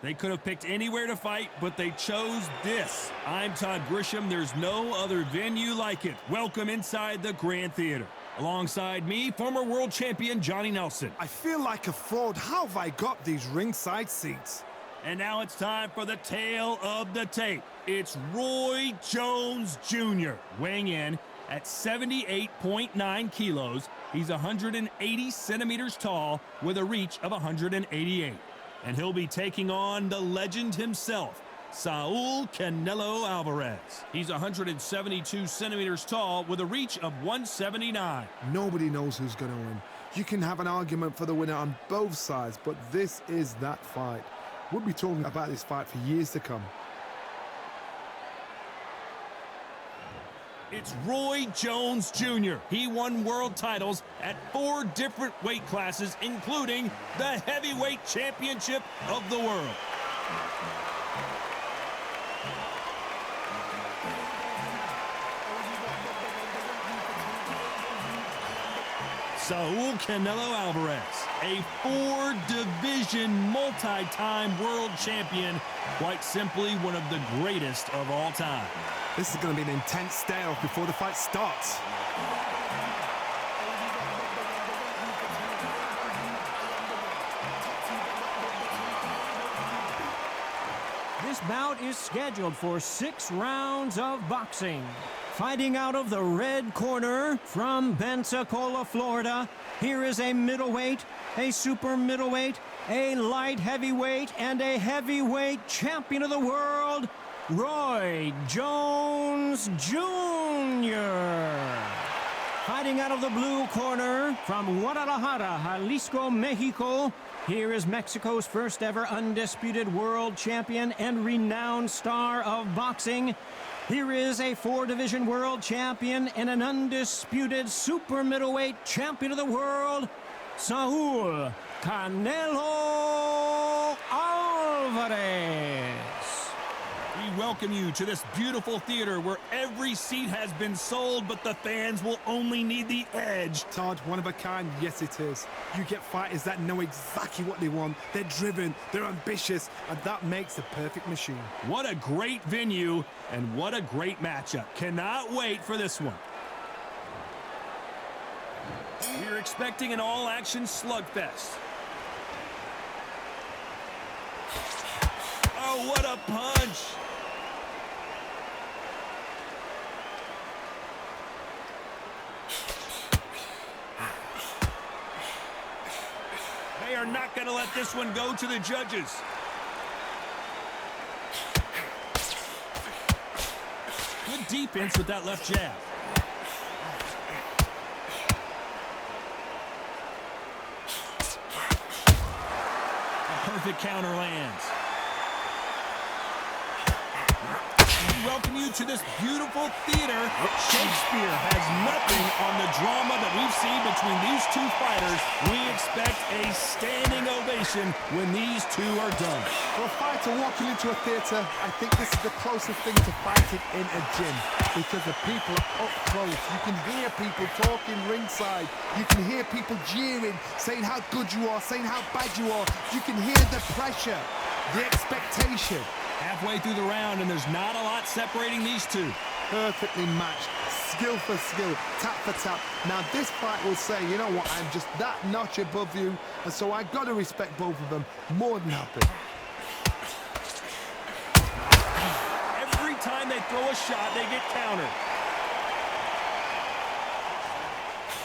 They could have picked anywhere to fight, but they chose this. I'm Todd Grisham. There's no other venue like it. Welcome inside the Grand Theater. Alongside me, former world champion Johnny Nelson. I feel like a fraud. How have I got these ringside seats? And now it's time for the tale of the tape. It's Roy Jones Jr. weighing in at 78.9 kilos. He's 180 centimeters tall with a reach of 188. And he'll be taking on the legend himself, Saul Canelo Alvarez. He's 172 centimeters tall with a reach of 179. Nobody knows who's going to win. You can have an argument for the winner on both sides, but this is that fight. We'll be talking about this fight for years to come. It's Roy Jones Jr. He won world titles at 4 different weight classes, including the heavyweight championship of the world. Saul Canelo Alvarez, a 4-division multi-time world champion, quite simply one of the greatest of all time. This is going to be an intense standoff before the fight starts. This bout is scheduled for 6 rounds of boxing. Fighting out of the red corner from Pensacola, Florida, here is a middleweight, a super middleweight, a light heavyweight, and a heavyweight champion of the world, Roy Jones Jr. Fighting out of the blue corner from Guadalajara, Jalisco, Mexico, here is Mexico's first ever undisputed world champion and renowned star of boxing. Here is a 4-division world champion and an undisputed super middleweight champion of the world, Saul Canelo Alvarez. We welcome you to this beautiful theater where every seat has been sold, but the fans will only need the edge. Todd, one of a kind, yes it is. You get fighters that know exactly what they want. They're driven, they're ambitious, and that makes a perfect machine. What a great venue, and what a great matchup. Cannot wait for this one. We're expecting an all-action slugfest. Oh, what a punch! They are not going to let this one go to the judges. Good defense with that left jab. A perfect counter lands. We welcome you to this beautiful theater. Shakespeare has nothing on the drama that we've seen between these two fighters. We expect a standing ovation when these two are done. For a fighter walking into a theater, I think this is the closest thing to fighting in a gym, because the people are up close. You can hear people talking ringside. You can hear people jeering, saying how good you are, saying how bad you are. You can hear the pressure, the expectation. Halfway through the round, and there's not a lot separating these two. Perfectly matched, skill for skill, tap for tap. Now this fight will say, you know what, I'm just that notch above you, and so I got to respect both of them more than happy. Every time they throw a shot, they get countered.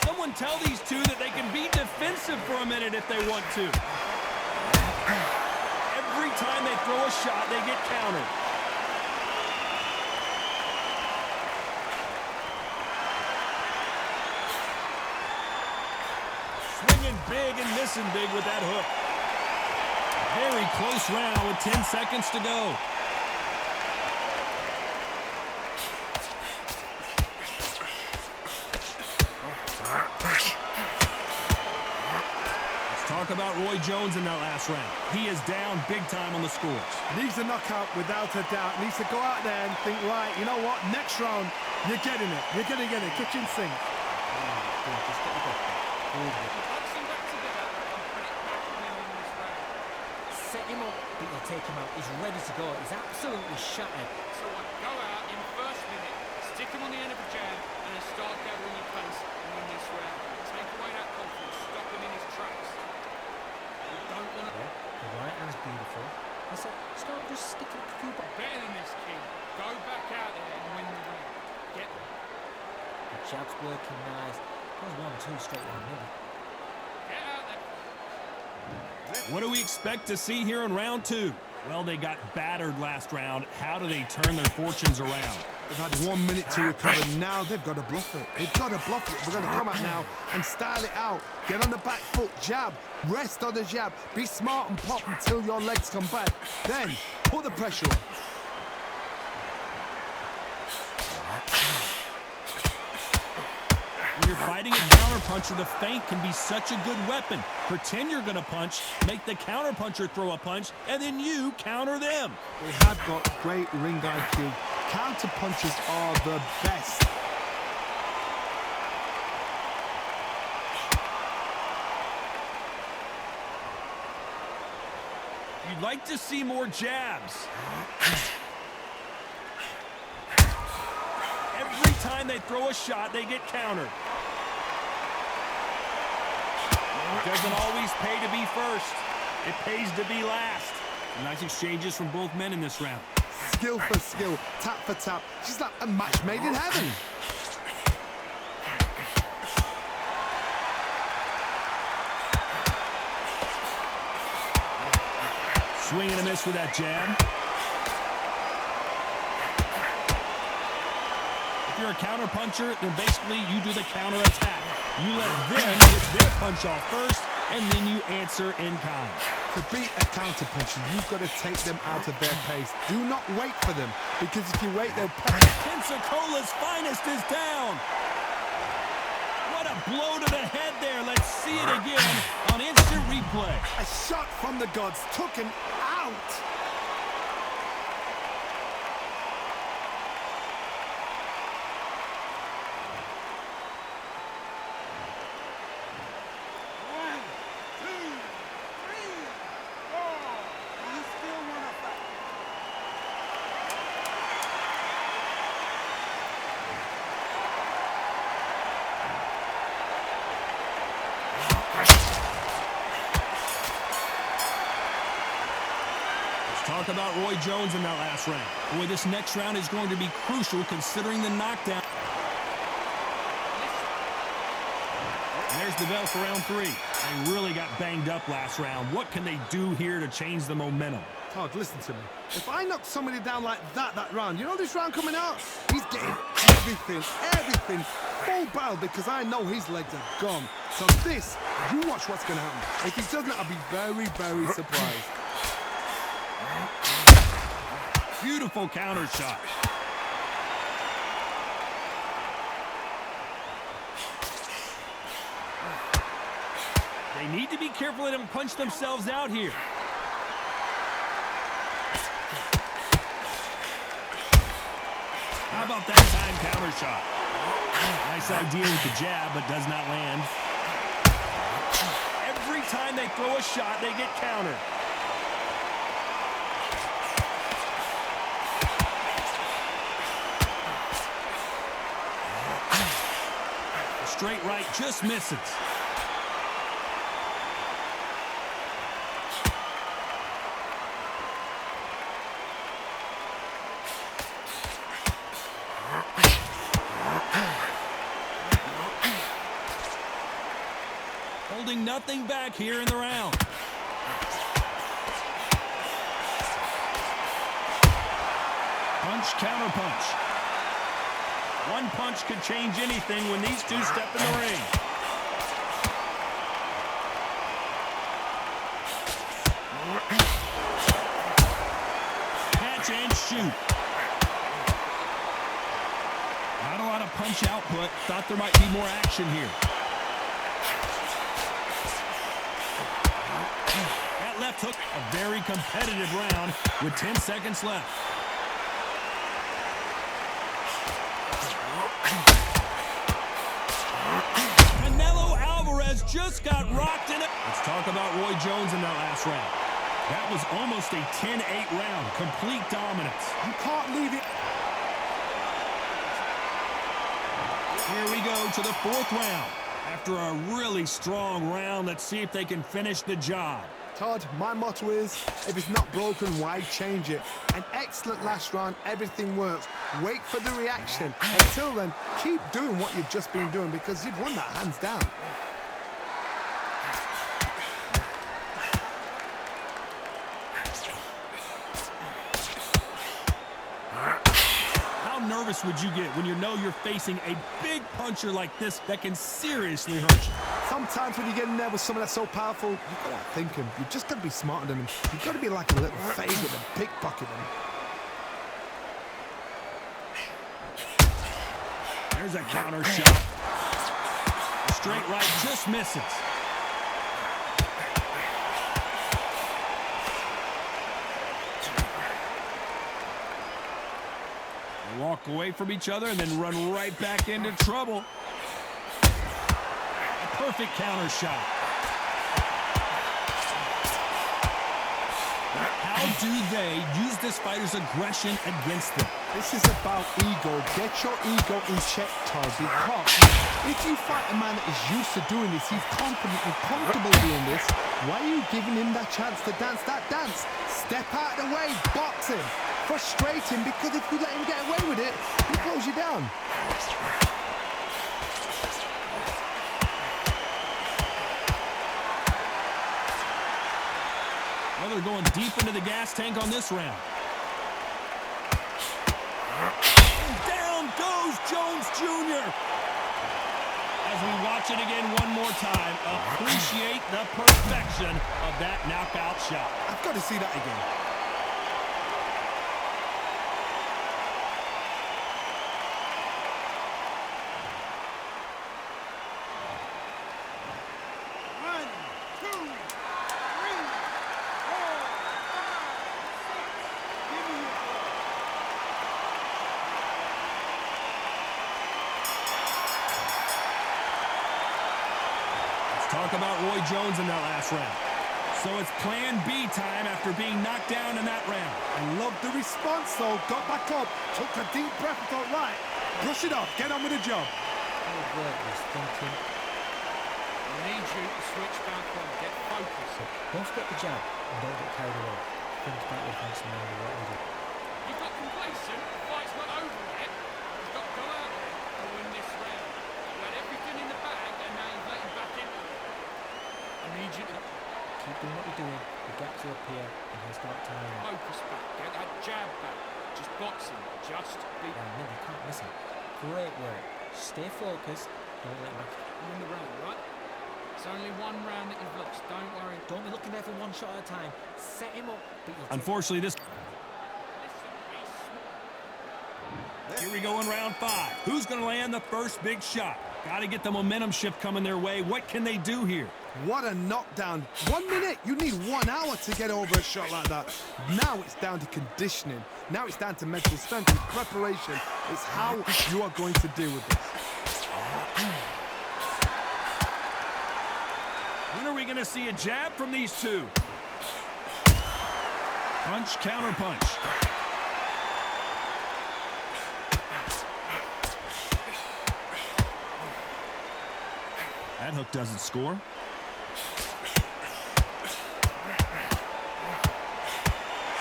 Someone tell these two that they can be defensive for a minute if they want to. Every time they throw a shot, they get countered. Swinging big and missing big with that hook. Very close round with 10 seconds to go. Talk about Roy Jones in that last round. He is down big time on the scores. Needs a knockout without a doubt. Needs to go out there and think, right, you know what, next round, you're getting it. You're going to get it. Kitchen sink. set him up, but he'll take him out. He's ready to go. He's absolutely shattered. So I go out in first minute, stick him on the end of a jab, and then start gathering your pace and win this round. Take away that confidence, stop him in his tracks. You don't want to... The right hand's beautiful. I said, start just sticking a few bucks. Better than this, kid. Go back out there and win the round. Get them. The jab's working nice. There's 1-2 straight down the middle. Get out there. What do we expect to see here in round 2? Well, they got battered last round. How do they turn their fortunes around? They've had 1 minute to recover. Now they've got to bluff it. They've got to bluff it. We're going to come out now and style it out. Get on the back foot, jab. Rest on the jab. Be smart and pop until your legs come back. Then put the pressure on. When you're fighting a counterpuncher, the feint can be such a good weapon. Pretend you're going to punch, make the counterpuncher throw a punch, and then you counter them. They have got great ring IQ. Counter punches are the best. You'd like to see more jabs. Every time they throw a shot, they get countered. It doesn't always pay to be first. It pays to be last. Nice exchanges from both men in this round. Skill for skill, tap for tap. She's like a match made in heaven. Swing and a miss with that jab. If you're a counterpuncher, then basically you do the counter attack. You let them get their punch off first, and then you answer in kind. To beat a counterpuncher, you've got to take them out of their pace. Do not wait for them, because if you wait, they'll panic. Pensacola's finest is down. What a blow to the head there. Let's see it again on instant replay. A shot from the gods took him out. Talk about Roy Jones in that last round. Boy, this next round is going to be crucial considering the knockdown. And there's the bell for round 3. They really got banged up last round. What can they do here to change the momentum? Todd, listen to me. If I knock somebody down like that round, you know this round coming out? He's getting everything full barrel because I know his legs are gone. So this, you watch what's going to happen. If he doesn't, I'll be very, very surprised. Beautiful counter shot. They need to be careful they don't punch themselves out here. How about that time counter shot? Nice idea with the jab, but does not land. Every time they throw a shot, they get countered. Straight right just misses. Holding nothing back here in the round. Punch, counter punch. One punch could change anything when these two step in the ring. Catch and shoot. Not a lot of punch output. Thought there might be more action here. That left hook, a very competitive round with 10 seconds left. Canelo Alvarez just got rocked in it. Let's talk about Roy Jones in that last round. That was almost a 10-8 round. Complete dominance. You can't leave it. Here we go to the fourth round. After a really strong round, let's see if they can finish the job. Todd, my motto is, if it's not broken, why change it? An excellent last round, everything works. Wait for the reaction. Until then, keep doing what you've just been doing because you've won that hands down. How nervous would you get when you know you're facing a big puncher like this that can seriously hurt you? Sometimes when you get in there with someone that's so powerful, you've got to outthink him. You've just got to be smarter than him. You've got to be like a little favourite and pickpocket him. There's a counter shot. A straight right just misses. They walk away from each other and then run right back into trouble. A perfect counter shot. How do they use this fighter's aggression against them? This is about ego. Get your ego in check, Todd, because if you fight a man that is used to doing this, he's confident and comfortable doing this, why are you giving him that chance to dance that dance? Step out of the way, box him, frustrate him, because if you let him get away with it, he blows you down. Well, they're going deep into the gas tank on this round. And down goes Jones Jr. As we watch it again one more time, appreciate the perfection of that knockout shot. I've got to see that again. Talk about Roy Jones in that last round. So it's plan B time after being knocked down in that round. I love the response, though. Got back up, took a deep breath, and thought, right, brush it off, get on with the job. Good work, was thinking. I need you to switch back on. Get focused. Don't forget the jab and don't get carried away. Think about your offense and know what we do. You got complacent. The fight's not over yet. You've got to go out there and win this round. You had everything in the bag and now you've let him back into it. I need you to Keep doing what you're doing. The gaps will appear and he'll start tying up. focus back. Get that jab back. Just boxing. Just be Yeah, no, you can't miss it. Great work. Stay focused. Don't let him back. in the round, right? It's only one round that you've lost. Don't worry. Don't be looking there for one shot at a time. Set him up. But you'll take Unfortunately, this... Listen, be smart. Here we go in round 5. Who's going to land the first big shot? Got to get the momentum shift coming their way. What can they do here? What a knockdown. 1 minute, you need 1 hour to get over a shot like that. Now it's down to conditioning. Now it's down to mental strength and preparation. It's how you are going to deal with this. When are we going to see a jab from these two? Punch, counter punch. That hook doesn't score.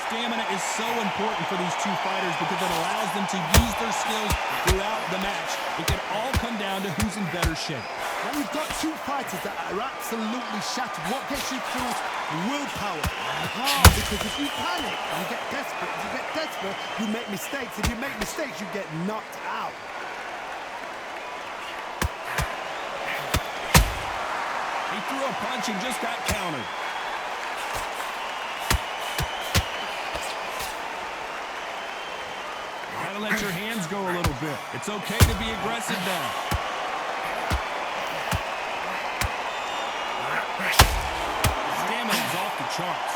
Stamina is so important for these two fighters because it allows them to use their skills throughout the match. It can all come down to who's in better shape. When you've got two fighters that are absolutely shattered, what gets you through is willpower. Because if you panic, you get desperate. If you get desperate, you make mistakes. If you make mistakes, you get knocked out. He threw a punch and just got countered. Gotta let your hands go a little bit. It's okay to be aggressive now. Stamina is off the charts.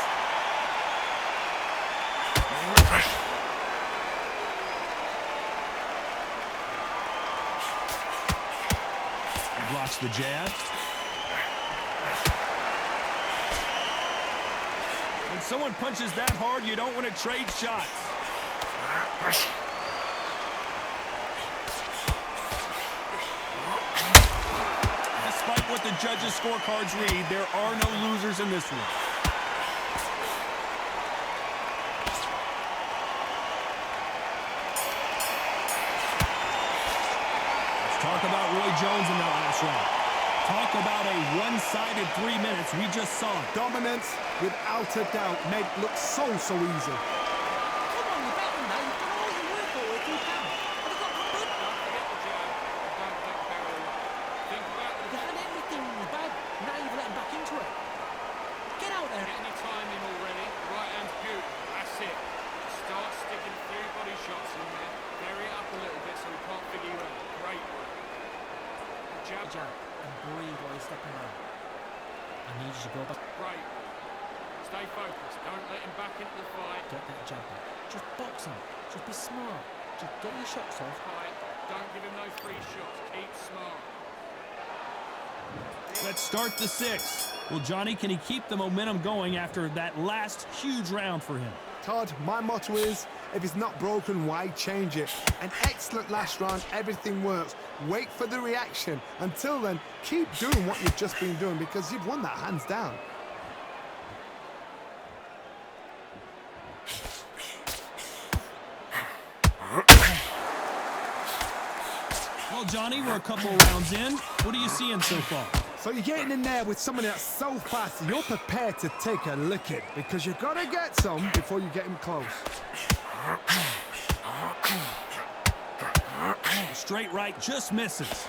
He blocks the jab. Good someone punches that hard, you don't want to trade shots. Despite what the judges' scorecards read, there are no losers in this one. Let's talk about Roy Jones in that last round. Talk about a one-sided 3 minutes we just saw. Dominance, without a doubt, made it look so easy. Come on, you're better now. You've done all your work for it if you can. And you've got good. Don't forget the jab. Don't get carried away. Think about the You had everything in the bag. Now you've let him back into it. Get out there. Getting your time in already. Right hand's beautiful. That's it. Start sticking a few body shots in there. Vary it up a little bit so we can't figure you out. Great work. Jab. Jab and breathe while you're stepping around. I need you to go back. Great. Stay focused. Don't let him back into the fight. Get that jab back. Just box him. Just be smart. Just get your shots off. Fight. Don't give him no free shots. Keep smart. Let's start the 6th. Well, Johnny, can he keep the momentum going after that last huge round for him? Todd, my motto is, if it's not broken, why change it? An excellent last round, everything works. Wait for the reaction. Until then, keep doing what you've just been doing because you've won that hands down. Well, Johnny, we're a couple rounds in. What are you seeing so far? So you're getting in there with someone that's so fast, you're prepared to take a licking because you've got to get some before you get him close. Straight right just misses.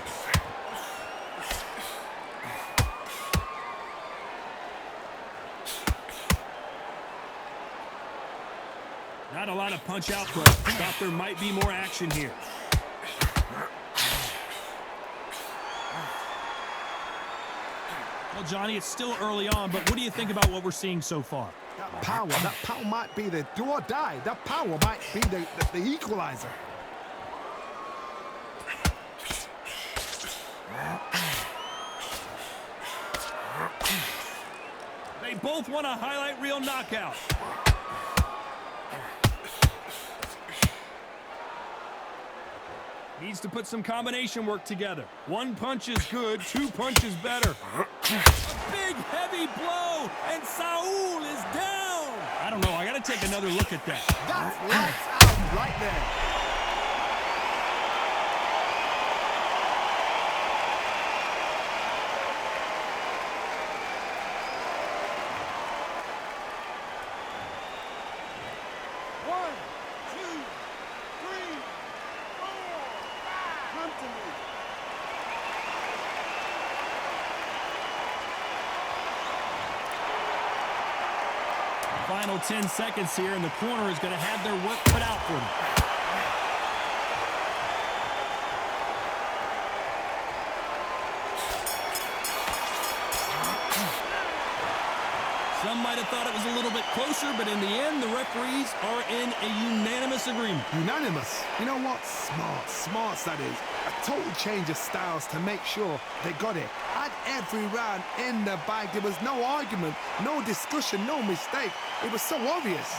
Not a lot of punch output. Thought there might be more action here. Well, Johnny, it's still early on, but what do you think about what we're seeing so far? That power might be the do or die. That power might be the equalizer. They both want a highlight reel knockout. Needs to put some combination work together. One punch is good, 2 punches better. A big, heavy blow, and Saul is down. I don't know, I gotta take another look at that. That's lights out right there. Final 10 seconds here, and the corner is going to have their work cut out for them. Some might have thought it was a little bit closer, but in the end, the referees are in a unanimous agreement. Unanimous. You know what? Smarts that is. A total change of styles to make sure they got it. Had every round in the bag. There was no argument, no discussion, no mistake. It was so obvious.